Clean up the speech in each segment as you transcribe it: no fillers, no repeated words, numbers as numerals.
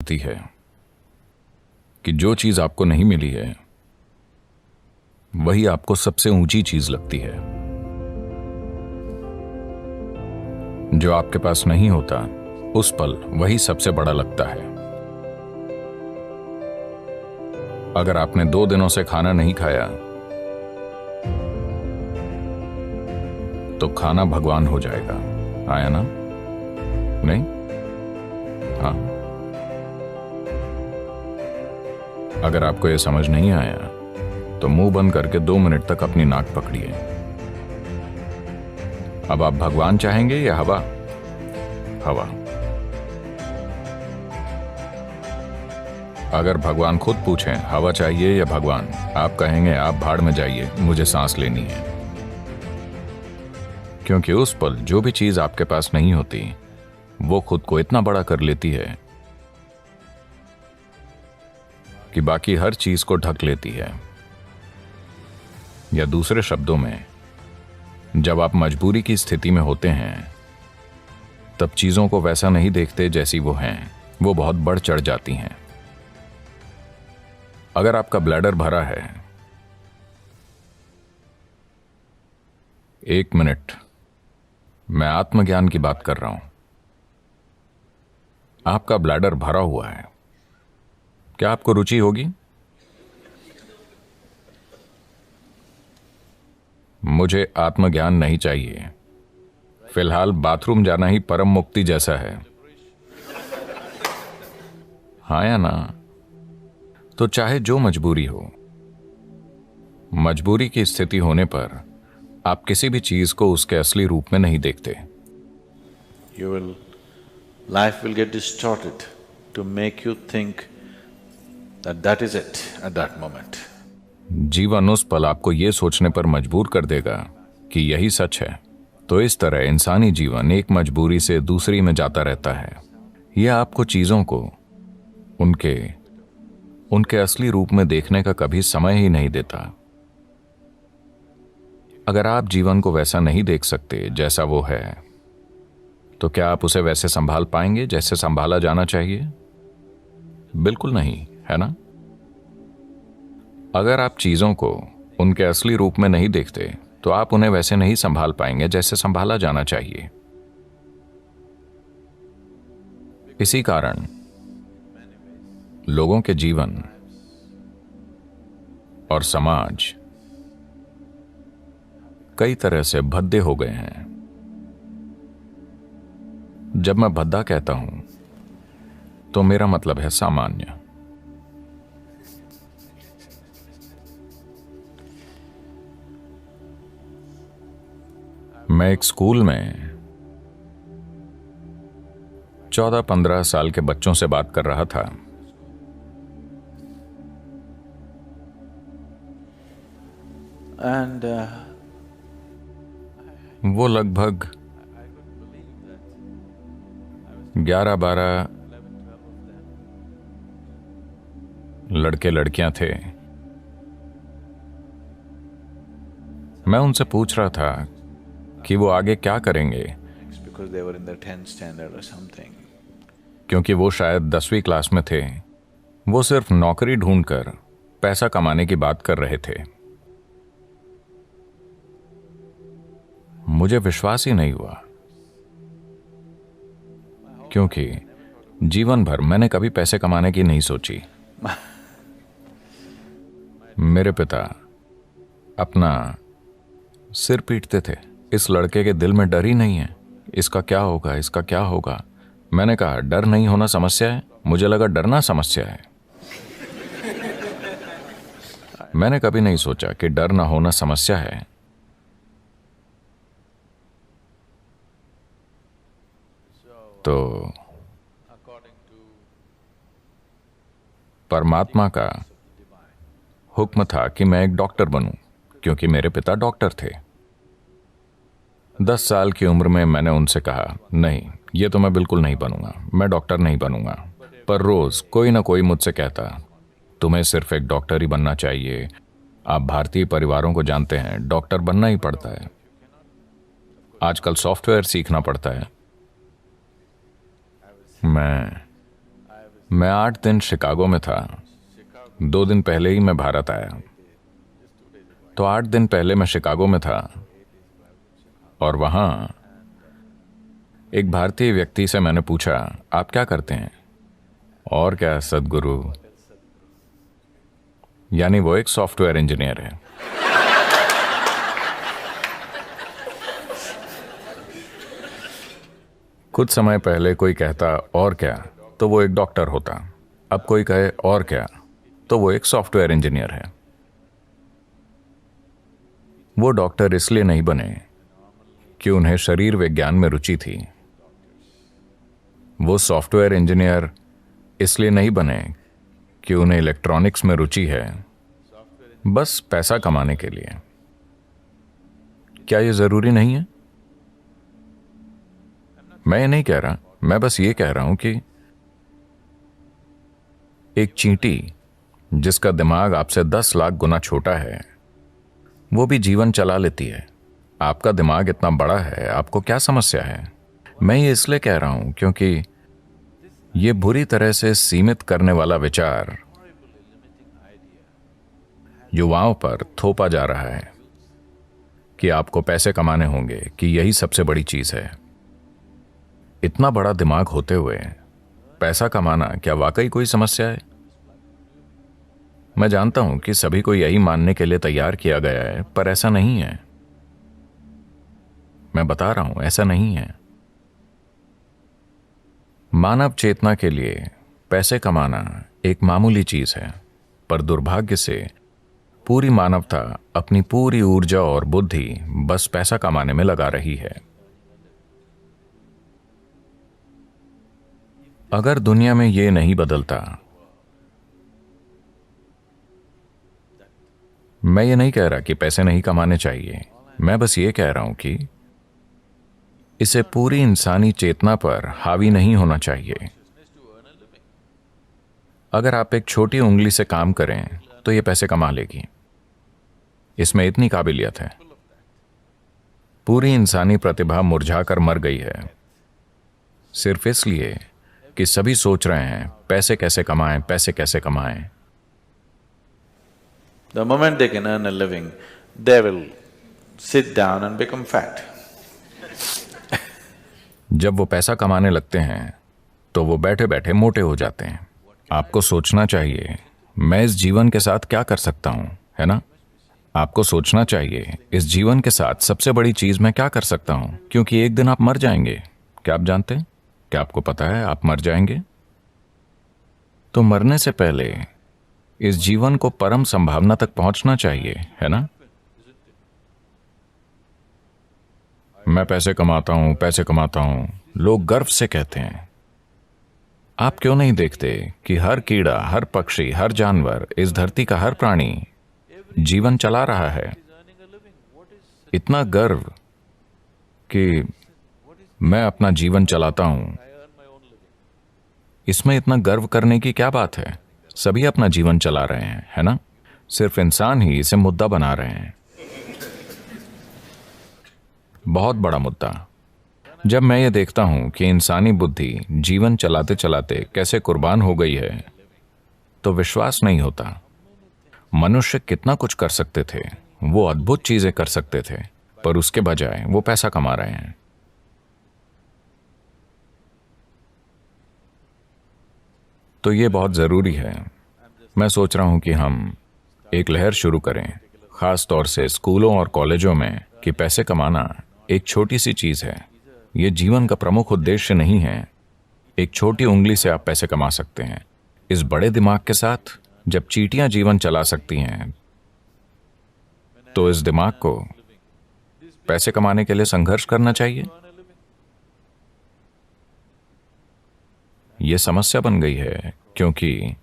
होती है कि जो चीज आपको नहीं मिली है वही आपको सबसे ऊंची चीज लगती है। जो आपके पास नहीं होता उस पल वही सबसे बड़ा लगता है। अगर आपने 2 दिनों से खाना नहीं खाया तो खाना भगवान हो जाएगा। आया ना? नहीं? हाँ। अगर आपको यह समझ नहीं आया तो मुंह बंद करके 2 मिनट तक अपनी नाक पकड़िए। अब आप भगवान चाहेंगे या हवा? हवा। अगर भगवान खुद पूछें हवा चाहिए या भगवान, आप कहेंगे आप भाड़ में जाइए, मुझे सांस लेनी है। क्योंकि उस पल जो भी चीज आपके पास नहीं होती वो खुद को इतना बड़ा कर लेती है कि बाकी हर चीज को ढक लेती है। या दूसरे शब्दों में, जब आप मजबूरी की स्थिति में होते हैं तब चीजों को वैसा नहीं देखते जैसी वो हैं, वो बहुत बढ़ चढ़ जाती हैं। अगर आपका ब्लैडर भरा है, 1 मिनट, मैं आत्मज्ञान की बात कर रहा हूं। आपका ब्लैडर भरा हुआ है, क्या आपको रुचि होगी? मुझे आत्मज्ञान नहीं चाहिए। फिलहाल बाथरूम जाना ही परम मुक्ति जैसा है। हाँ या ना? तो चाहे जो मजबूरी हो, मजबूरी की स्थिति होने पर आप किसी भी चीज को उसके असली रूप में नहीं देखते। Life will get distorted to make you think that is it at that moment. जीवन उस पल आपको यह सोचने पर मजबूर कर देगा कि यही सच है। तो इस तरह इंसानी जीवन एक मजबूरी से दूसरी में जाता रहता है। यह आपको चीजों को उनके असली रूप में देखने का कभी समय ही नहीं देता। अगर आप जीवन को वैसा नहीं देख सकते जैसा वो है, तो क्या आप उसे वैसे संभाल पाएंगे जैसे संभाला जाना चाहिए? बिल्कुल नहीं, है ना? अगर आप चीजों को उनके असली रूप में नहीं देखते तो आप उन्हें वैसे नहीं संभाल पाएंगे जैसे संभाला जाना चाहिए। इसी कारण लोगों के जीवन और समाज कई तरह से भद्दे हो गए हैं। जब मैं भद्दा कहता हूं तो मेरा मतलब है सामान्य। मैं एक स्कूल में 14-15 साल के बच्चों से बात कर रहा था। And वो लगभग 11-12 लड़के लड़कियां थे। मैं उनसे पूछ रहा था कि वो आगे क्या करेंगे, because they were in the 10th standard or something. क्योंकि वो शायद 10वीं क्लास में थे। वो सिर्फ नौकरी ढूंढकर पैसा कमाने की बात कर रहे थे। मुझे विश्वास ही नहीं हुआ, क्योंकि जीवन भर मैंने कभी पैसे कमाने की नहीं सोची। मेरे पिता अपना सिर पीटते थे, इस लड़के के दिल में डर ही नहीं है, इसका क्या होगा, इसका क्या होगा। मैंने कहा डर नहीं होना समस्या है? मुझे लगा डरना समस्या है। मैंने कभी नहीं सोचा कि डर ना होना समस्या है। तो परमात्मा का हुक्म था कि मैं एक डॉक्टर बनूं, क्योंकि मेरे पिता डॉक्टर थे। 10 साल की उम्र में मैंने उनसे कहा, नहीं, ये तो मैं बिल्कुल नहीं बनूंगा, मैं डॉक्टर नहीं बनूंगा। पर रोज कोई ना कोई मुझसे कहता, तुम्हें सिर्फ एक डॉक्टर ही बनना चाहिए। आप भारतीय परिवारों को जानते हैं, डॉक्टर बनना ही पड़ता है। आजकल सॉफ्टवेयर सीखना पड़ता है। मैं मैं 8 दिन शिकागो में था। 2 दिन पहले ही मैं भारत आया। तो 8 दिन पहले मैं शिकागो में था और वहां एक भारतीय व्यक्ति से मैंने पूछा, आप क्या करते हैं? और क्या सदगुरु, यानी वो एक सॉफ्टवेयर इंजीनियर है। कुछ समय पहले कोई कहता और क्या, तो वो एक डॉक्टर होता। अब कोई कहे और क्या, तो वो एक सॉफ्टवेयर इंजीनियर है। वो डॉक्टर इसलिए नहीं बने कि उन्हें शरीर विज्ञान में रुचि थी। वो सॉफ्टवेयर इंजीनियर इसलिए नहीं बने कि उन्हें इलेक्ट्रॉनिक्स में रुचि है, बस पैसा कमाने के लिए। क्या ये जरूरी नहीं है? मैं ये नहीं कह रहा, मैं बस ये कह रहा हूं कि एक चींटी जिसका दिमाग आपसे 10 लाख गुना छोटा है, वो भी जीवन चला लेती है। आपका दिमाग इतना बड़ा है, आपको क्या समस्या है? मैं ये इसलिए कह रहा हूं क्योंकि ये बुरी तरह से सीमित करने वाला विचार युवाओं पर थोपा जा रहा है कि आपको पैसे कमाने होंगे, कि यही सबसे बड़ी चीज है। इतना बड़ा दिमाग होते हुए पैसा कमाना क्या वाकई कोई समस्या है? मैं जानता हूं कि सभी को यही मानने के लिए तैयार किया गया है, पर ऐसा नहीं है। मैं बता रहा हूं, ऐसा नहीं है। मानव चेतना के लिए पैसे कमाना एक मामूली चीज है, पर दुर्भाग्य से पूरी मानवता अपनी पूरी ऊर्जा और बुद्धि बस पैसा कमाने में लगा रही है। अगर दुनिया में ये नहीं बदलता, मैं ये नहीं कह रहा कि पैसे नहीं कमाने चाहिए, मैं बस ये कह रहा हूं कि इसे पूरी इंसानी चेतना पर हावी नहीं होना चाहिए। अगर आप एक छोटी उंगली से काम करें तो ये पैसे कमा लेगी, इसमें इतनी काबिलियत है। पूरी इंसानी प्रतिभा मुरझाकर मर गई है, सिर्फ इसलिए कि सभी सोच रहे हैं पैसे कैसे कमाएं, पैसे कैसे कमाएं। The moment they can earn a living, they will sit down and become fat. जब वो पैसा कमाने लगते हैं तो वो बैठे बैठे मोटे हो जाते हैं। आपको सोचना चाहिए, मैं इस जीवन के साथ क्या कर सकता हूं, है ना? आपको सोचना चाहिए, इस जीवन के साथ सबसे बड़ी चीज मैं क्या कर सकता हूं, क्योंकि एक दिन आप मर जाएंगे। क्या आप जानते हैं? क्या आपको पता है आप मर जाएंगे? तो मरने से पहले इस जीवन को परम संभावना तक पहुंचना चाहिए, है ना? मैं पैसे कमाता हूं, पैसे कमाता हूं, लोग गर्व से कहते हैं। आप क्यों नहीं देखते कि हर कीड़ा, हर पक्षी, हर जानवर, इस धरती का हर प्राणी जीवन चला रहा है? इतना गर्व कि मैं अपना जीवन चलाता हूं, इसमें इतना गर्व करने की क्या बात है? सभी अपना जीवन चला रहे हैं, है ना? सिर्फ इंसान ही इसे मुद्दा बना रहे हैं। बहुत बड़ा मुद्दा। जब मैं ये देखता हूं कि इंसानी बुद्धि जीवन चलाते चलाते कैसे कुर्बान हो गई है, तो विश्वास नहीं होता। मनुष्य कितना कुछ कर सकते थे, वो अद्भुत चीजें कर सकते थे, पर उसके बजाय वो पैसा कमा रहे हैं। तो ये बहुत जरूरी है। मैं सोच रहा हूं कि हम एक लहर शुरू करें, खास तौर से स्कूलों और कॉलेजों में, कि पैसे कमाना एक छोटी सी चीज है। ये जीवन का प्रमुख उद्देश्य नहीं है। एक छोटी उंगली से आप पैसे कमा सकते हैं। इस बड़े दिमाग के साथ जब चींटियां जीवन चला सकती हैं, तो इस दिमाग को पैसे कमाने के लिए संघर्ष करना चाहिए। यह समस्या बन गई है क्योंकि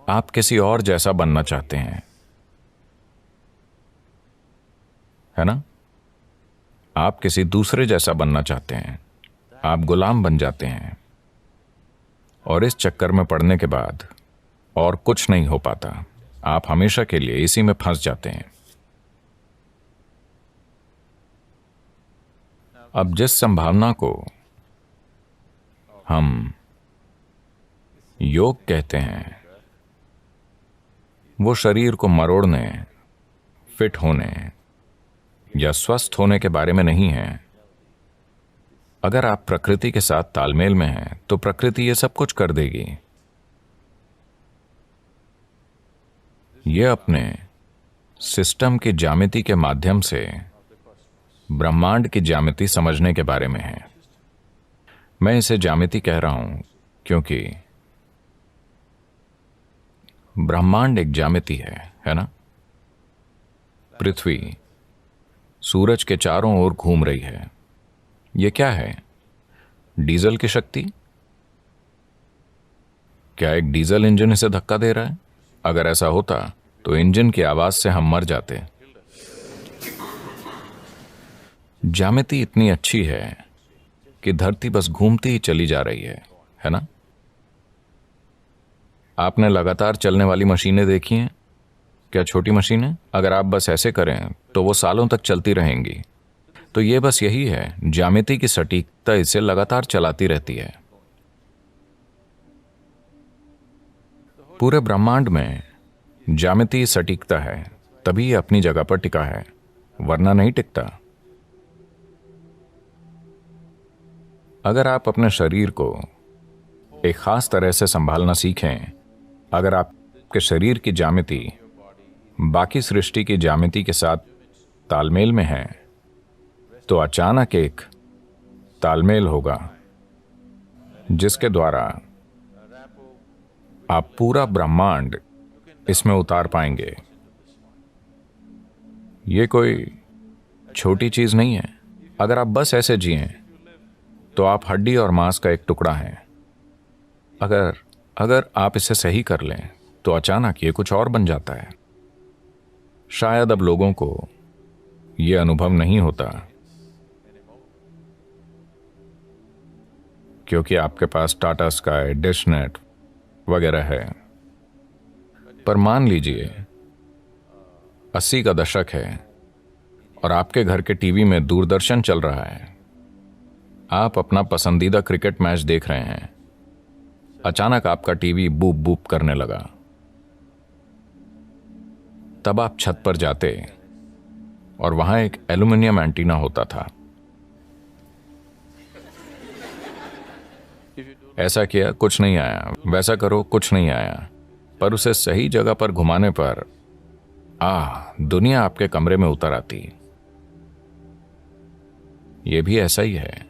आप किसी और जैसा बनना चाहते हैं, है ना? आप किसी दूसरे जैसा बनना चाहते हैं। आप गुलाम बन जाते हैं और इस चक्कर में पड़ने के बाद और कुछ नहीं हो पाता। आप हमेशा के लिए इसी में फंस जाते हैं। अब जिस संभावना को हम योग कहते हैं वो शरीर को मरोड़ने, फिट होने या स्वस्थ होने के बारे में नहीं है। अगर आप प्रकृति के साथ तालमेल में हैं तो प्रकृति ये सब कुछ कर देगी। ये अपने सिस्टम की ज्यामिति के माध्यम से ब्रह्मांड की ज्यामिति समझने के बारे में है। मैं इसे ज्यामिति कह रहा हूं क्योंकि ब्रह्मांड एक ज्यामिति है ना? पृथ्वी सूरज के चारों ओर घूम रही है। यह क्या है? डीजल की शक्ति? क्या एक डीजल इंजन इसे धक्का दे रहा है? अगर ऐसा होता तो इंजन की आवाज से हम मर जाते। ज्यामिति इतनी अच्छी है कि धरती बस घूमती ही चली जा रही है ना? आपने लगातार चलने वाली मशीनें देखी हैं? क्या छोटी मशीनें? अगर आप बस ऐसे करें तो वो सालों तक चलती रहेंगी। तो ये बस यही है, ज्यामिति की सटीकता इसे लगातार चलाती रहती है। पूरे ब्रह्मांड में ज्यामिति सटीकता है, तभी ये अपनी जगह पर टिका है, वरना नहीं टिकता। अगर आप अपने शरीर को एक खास तरह से संभालना सीखें, अगर आपके शरीर की ज्यामिति बाकी सृष्टि की ज्यामिति के साथ तालमेल में है, तो अचानक एक तालमेल होगा जिसके द्वारा आप पूरा ब्रह्मांड इसमें उतार पाएंगे। ये कोई छोटी चीज नहीं है। अगर आप बस ऐसे जिएं तो आप हड्डी और मांस का एक टुकड़ा हैं। अगर आप इसे सही कर लें तो अचानक ये कुछ और बन जाता है। शायद अब लोगों को यह अनुभव नहीं होता क्योंकि आपके पास टाटा स्काई, डिश नेट वगैरह है। पर मान लीजिए 80 का दशक है और आपके घर के टीवी में दूरदर्शन चल रहा है। आप अपना पसंदीदा क्रिकेट मैच देख रहे हैं। अचानक आपका टीवी बूप बूप करने लगा। तब आप छत पर जाते और वहां एक एल्यूमिनियम एंटीना होता था। ऐसा किया, कुछ नहीं आया। वैसा करो, कुछ नहीं आया। पर उसे सही जगह पर घुमाने पर दुनिया आपके कमरे में उतर आती। यह भी ऐसा ही है।